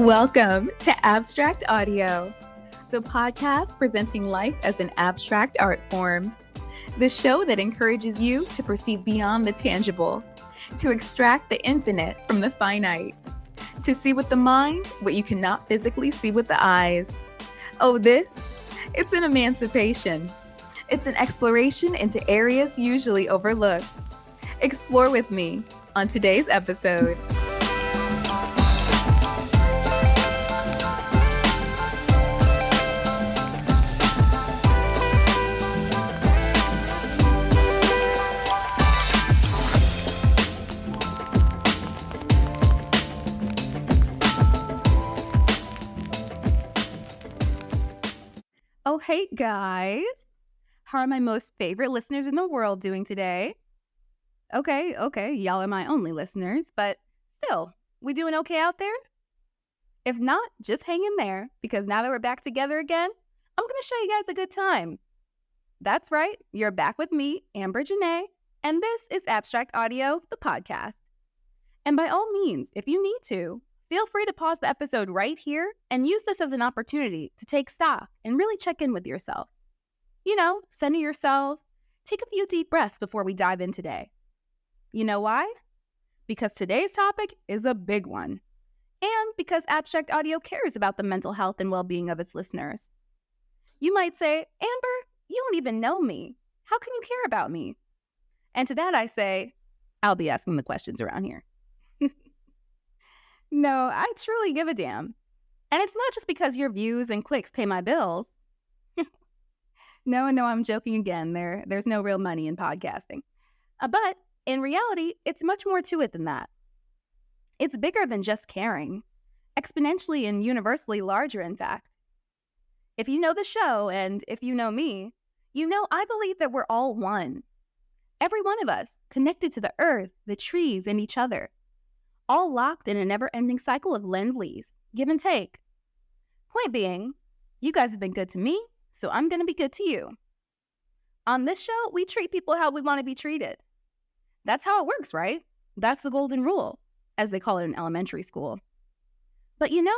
Welcome to Abstract Audio, the podcast presenting life as an abstract art form. The show that encourages you to perceive beyond the tangible, to extract the infinite from the finite, to see with the mind what you cannot physically see with the eyes. Oh, it's an emancipation. It's an exploration into areas usually overlooked. Explore with me on today's episode. Oh, hey guys. How are my most favorite listeners in the world doing today? Okay, y'all are my only listeners, but still, we doing okay out there? If not, just hang in there, because now that we're back together again, I'm going to show you guys a good time. That's right, you're back with me, Amber Janae, and this is Abstract Audio, the podcast. And by all means, if you need to, feel free to pause the episode right here and use this as an opportunity to take stock and really check in with yourself. You know, center yourself, take a few deep breaths before we dive in today. You know why? Because today's topic is a big one, and because Abstract Audio cares about the mental health and well-being of its listeners. You might say, Amber, you don't even know me. How can you care about me? And to that I say, I'll be asking the questions around here. No, I truly give a damn. And it's not just because your views and clicks pay my bills. No, I'm joking again. There's no real money in podcasting. But in reality, it's much more to it than that. It's bigger than just caring. Exponentially and universally larger, in fact. If you know the show, and if you know me, you know I believe that we're all one. Every one of us, connected to the earth, the trees, and each other. All locked in a never-ending cycle of lend-lease, give and take. Point being, you guys have been good to me, so I'm going to be good to you. On this show, we treat people how we want to be treated. That's how it works, right? That's the golden rule, as they call it in elementary school. But you know,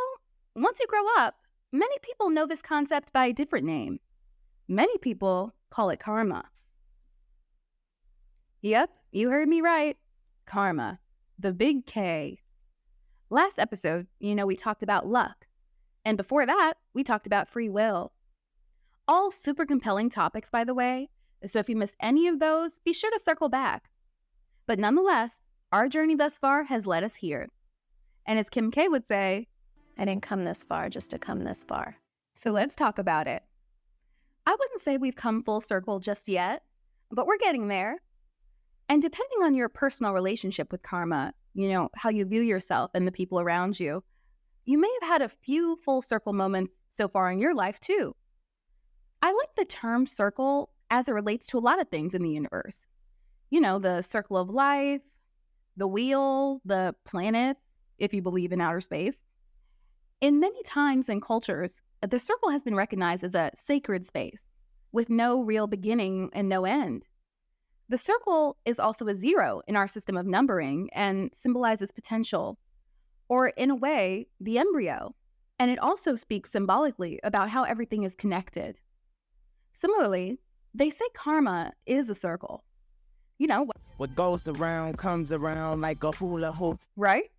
once you grow up, many people know this concept by a different name. Many people call it karma. Yep, you heard me right. Karma. The big K. Last episode, we talked about luck. And before that, we talked about free will. All super compelling topics, by the way. So if you missed any of those, be sure to circle back. But nonetheless, our journey thus far has led us here. And as Kim K would say, I didn't come this far just to come this far. So let's talk about it. I wouldn't say we've come full circle just yet, but we're getting there. And depending on your personal relationship with karma, how you view yourself and the people around you, you may have had a few full circle moments so far in your life too. I like the term circle as it relates to a lot of things in the universe. The circle of life, the wheel, the planets, if you believe in outer space. In many times and cultures, the circle has been recognized as a sacred space with no real beginning and no end. The circle is also a zero in our system of numbering and symbolizes potential, or in a way, the embryo. And it also speaks symbolically about how everything is connected. Similarly, they say karma is a circle. What goes around comes around like a hula hoop. Right?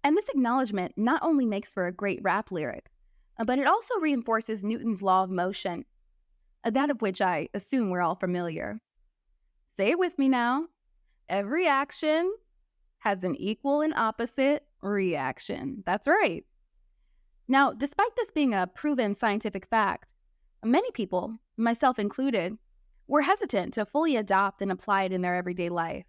And this acknowledgement not only makes for a great rap lyric, but it also reinforces Newton's law of motion, that of which I assume we're all familiar. Say it with me now. Every action has an equal and opposite reaction. That's right. Now, despite this being a proven scientific fact, many people, myself included, were hesitant to fully adopt and apply it in their everyday life.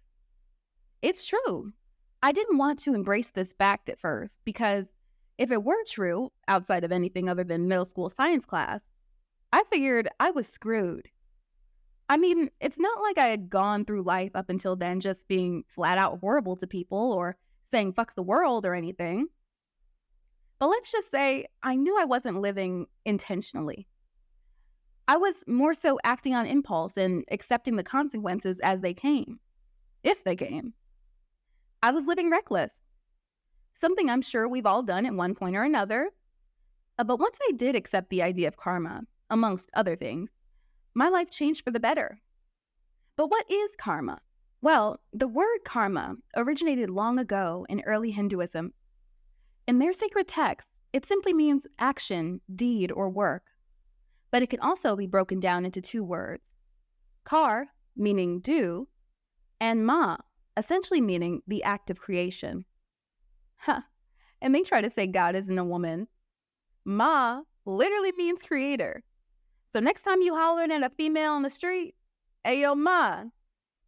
It's true. I didn't want to embrace this fact at first because if it were true, outside of anything other than middle school science class, I figured I was screwed. I mean, it's not like I had gone through life up until then just being flat out horrible to people or saying fuck the world or anything. But let's just say I knew I wasn't living intentionally. I was more so acting on impulse and accepting the consequences as they came, if they came. I was living reckless. something I'm sure we've all done at one point or another. But once I did accept the idea of karma, amongst other things, my life changed for the better. But what is karma? Well, the word karma originated long ago in early Hinduism. In their sacred texts, it simply means action, deed, or work. But it can also be broken down into two words. Kar, meaning do, and ma, essentially meaning the act of creation. Huh. And they try to say God isn't a woman. Ma literally means creator. So next time you hollering at a female on the street, ayo ma,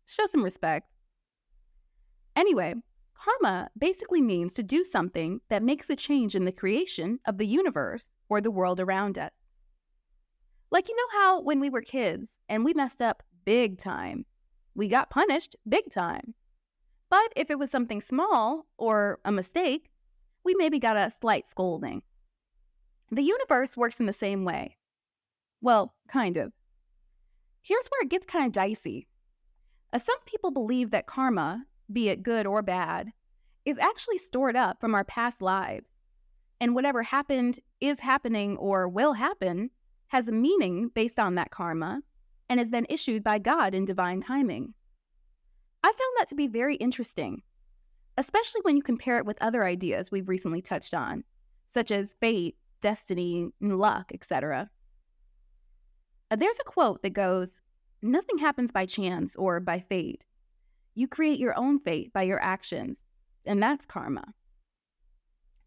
show some respect. Anyway, karma basically means to do something that makes a change in the creation of the universe or the world around us. Like, you know how when we were kids and we messed up big time, we got punished big time. But if it was something small or a mistake, we maybe got a slight scolding. The universe works in the same way. Well, kind of. Here's where it gets kind of dicey. Some people believe that karma, be it good or bad, is actually stored up from our past lives. And whatever happened, is happening, or will happen has a meaning based on that karma and is then issued by God in divine timing. I found that to be very interesting, especially when you compare it with other ideas we've recently touched on, such as fate, destiny, and luck, etc. There's a quote that goes, "Nothing happens by chance or by fate. You create your own fate by your actions, and that's karma."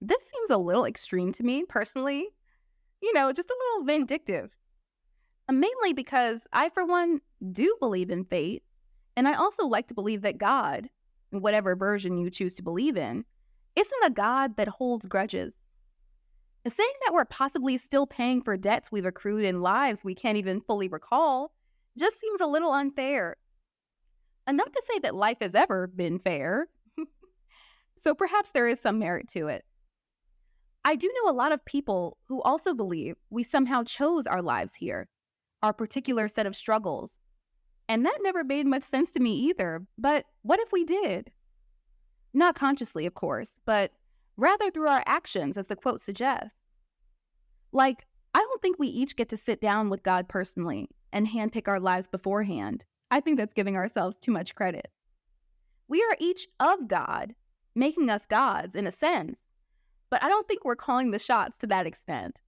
This seems a little extreme to me, personally. Just a little vindictive. Mainly because I, for one, do believe in fate, and I also like to believe that God, whatever version you choose to believe in, isn't a God that holds grudges. Saying that we're possibly still paying for debts we've accrued in lives we can't even fully recall just seems a little unfair. And not to say that life has ever been fair. So perhaps there is some merit to it. I do know a lot of people who also believe we somehow chose our lives here, our particular set of struggles. And that never made much sense to me either, but what if we did? Not consciously, of course, but rather through our actions, as the quote suggests. Like, I don't think we each get to sit down with God personally and handpick our lives beforehand. I think that's giving ourselves too much credit. We are each of God, making us gods in a sense, but I don't think we're calling the shots to that extent.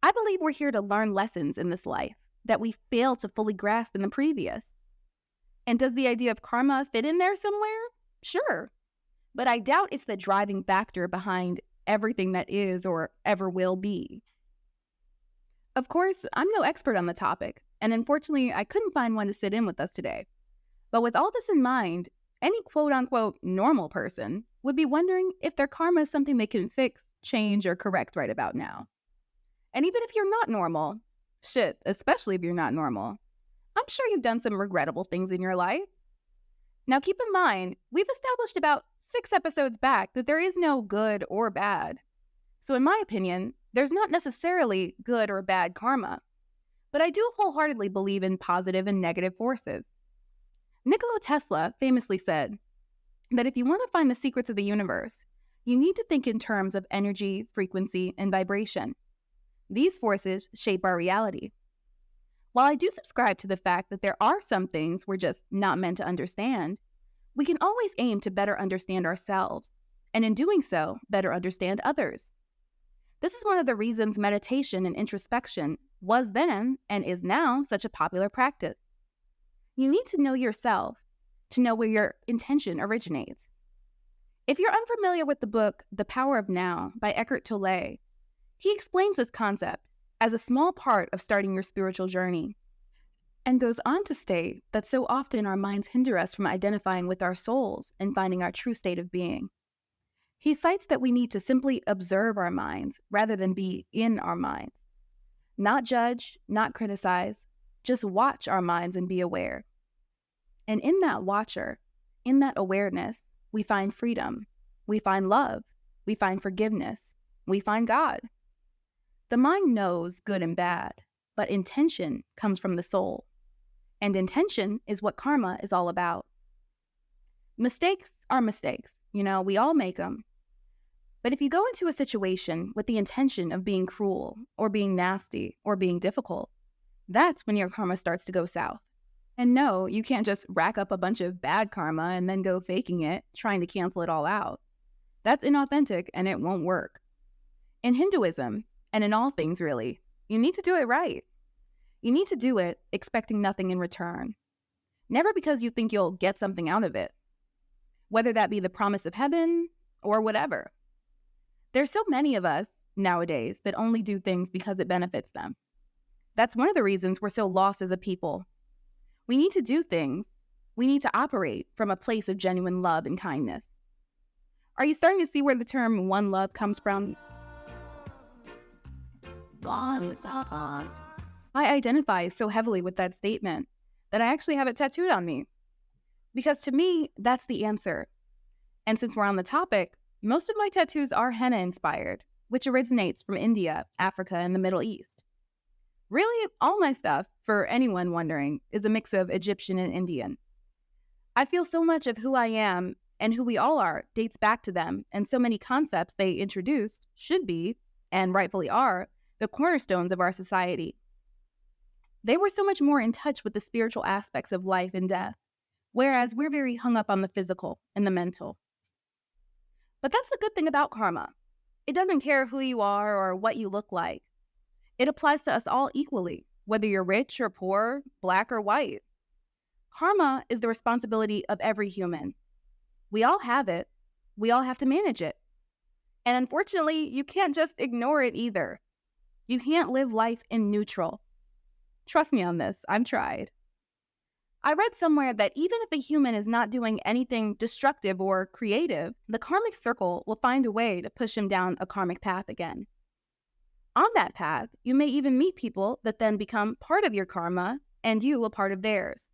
I believe we're here to learn lessons in this life that we failed to fully grasp in the previous. And does the idea of karma fit in there somewhere? Sure. But I doubt it's the driving factor behind everything that is or ever will be. Of course, I'm no expert on the topic, and unfortunately, I couldn't find one to sit in with us today. But with all this in mind, any quote-unquote normal person would be wondering if their karma is something they can fix, change, or correct right about now. And even if you're not normal, especially if you're not normal, I'm sure you've done some regrettable things in your life. Now keep in mind, we've established about 6 episodes back that there is no good or bad. So in my opinion, there's not necessarily good or bad karma. But I do wholeheartedly believe in positive and negative forces. Nikola Tesla famously said that if you want to find the secrets of the universe, you need to think in terms of energy, frequency, and vibration. These forces shape our reality. While I do subscribe to the fact that there are some things we're just not meant to understand, we can always aim to better understand ourselves, and in doing so, better understand others. This is one of the reasons meditation and introspection was then and is now such a popular practice. You need to know yourself to know where your intention originates. If you're unfamiliar with the book The Power of Now by Eckhart Tolle, he explains this concept as a small part of starting your spiritual journey, and goes on to state that so often our minds hinder us from identifying with our souls and finding our true state of being. He cites that we need to simply observe our minds rather than be in our minds. Not judge, not criticize, just watch our minds and be aware. And in that watcher, in that awareness, we find freedom, we find love, we find forgiveness, we find God. The mind knows good and bad, but intention comes from the soul. And intention is what karma is all about. Mistakes are mistakes. We all make them. But if you go into a situation with the intention of being cruel or being nasty or being difficult, that's when your karma starts to go south. And no, you can't just rack up a bunch of bad karma and then go faking it, trying to cancel it all out. That's inauthentic and it won't work. In Hinduism, and in all things really, you need to do it right. You need to do it expecting nothing in return. Never because you think you'll get something out of it, whether that be the promise of heaven or whatever. There's so many of us nowadays that only do things because it benefits them. That's one of the reasons we're so lost as a people. We need to do things. We need to operate from a place of genuine love and kindness. Are you starting to see where the term one love comes from? I identify so heavily with that statement that I actually have it tattooed on me. Because to me, that's the answer. And since we're on the topic, most of my tattoos are henna inspired, which originates from India, Africa, and the Middle East. Really, all my stuff, for anyone wondering, is a mix of Egyptian and Indian. I feel so much of who I am and who we all are dates back to them, and so many concepts they introduced should be, and rightfully are, the cornerstones of our society. They were so much more in touch with the spiritual aspects of life and death, whereas we're very hung up on the physical and the mental. But that's the good thing about karma. It doesn't care who you are or what you look like. It applies to us all equally, whether you're rich or poor, black or white. Karma is the responsibility of every human. We all have it. We all have to manage it. And unfortunately, you can't just ignore it either. You can't live life in neutral. Trust me on this, I've tried. I read somewhere that even if a human is not doing anything destructive or creative, the karmic circle will find a way to push him down a karmic path again. On that path, you may even meet people that then become part of your karma and you a part of theirs.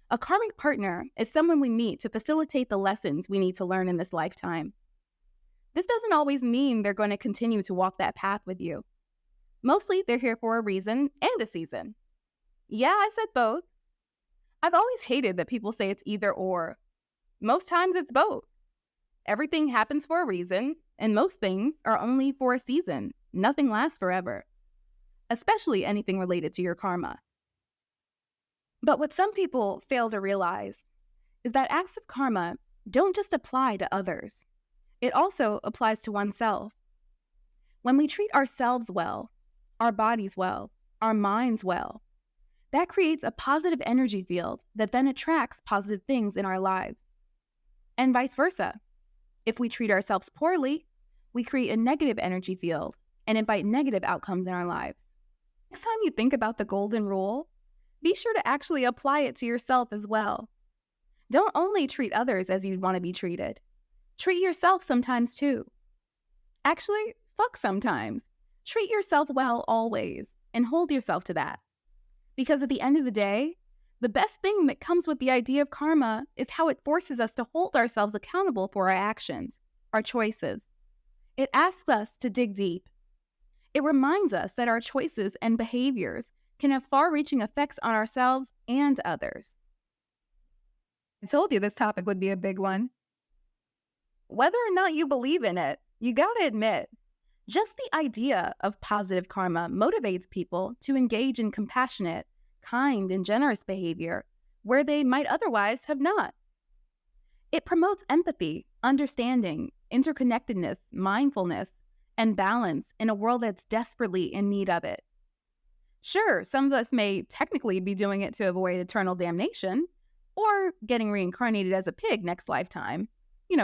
A karmic partner is someone we meet to facilitate the lessons we need to learn in this lifetime. This doesn't always mean they're going to continue to walk that path with you. Mostly, they're here for a reason and a season. Yeah, I said both. I've always hated that people say it's either or. Most times it's both. Everything happens for a reason, and most things are only for a season. Nothing lasts forever, especially anything related to your karma. But what some people fail to realize is that acts of karma don't just apply to others. It also applies to oneself. When we treat ourselves well, our bodies well, our minds well, that creates a positive energy field that then attracts positive things in our lives. And vice versa. If we treat ourselves poorly, we create a negative energy field and invite negative outcomes in our lives. Next time you think about the golden rule, be sure to actually apply it to yourself as well. Don't only treat others as you'd want to be treated. Treat yourself sometimes too. Actually, fuck sometimes. Treat yourself well always and hold yourself to that. Because at the end of the day, the best thing that comes with the idea of karma is how it forces us to hold ourselves accountable for our actions, our choices. It asks us to dig deep. It reminds us that our choices and behaviors can have far-reaching effects on ourselves and others. I told you this topic would be a big one. Whether or not you believe in it, you gotta admit, just the idea of positive karma motivates people to engage in compassionate, kind, and generous behavior where they might otherwise have not. It promotes empathy, understanding, interconnectedness, mindfulness, and balance in a world that's desperately in need of it. Sure, some of us may technically be doing it to avoid eternal damnation or getting reincarnated as a pig next lifetime,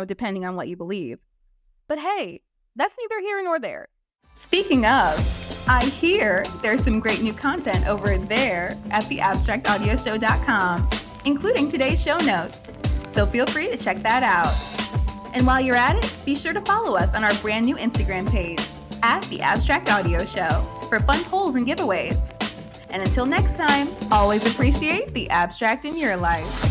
depending on what you believe. But hey, that's neither here nor there. Speaking of, I hear there's some great new content over there at theabstractaudioshow.com, including today's show notes. So feel free to check that out. And while you're at it, be sure to follow us on our brand new Instagram page at The Abstract Audio Show for fun polls and giveaways. And until next time, always appreciate the abstract in your life.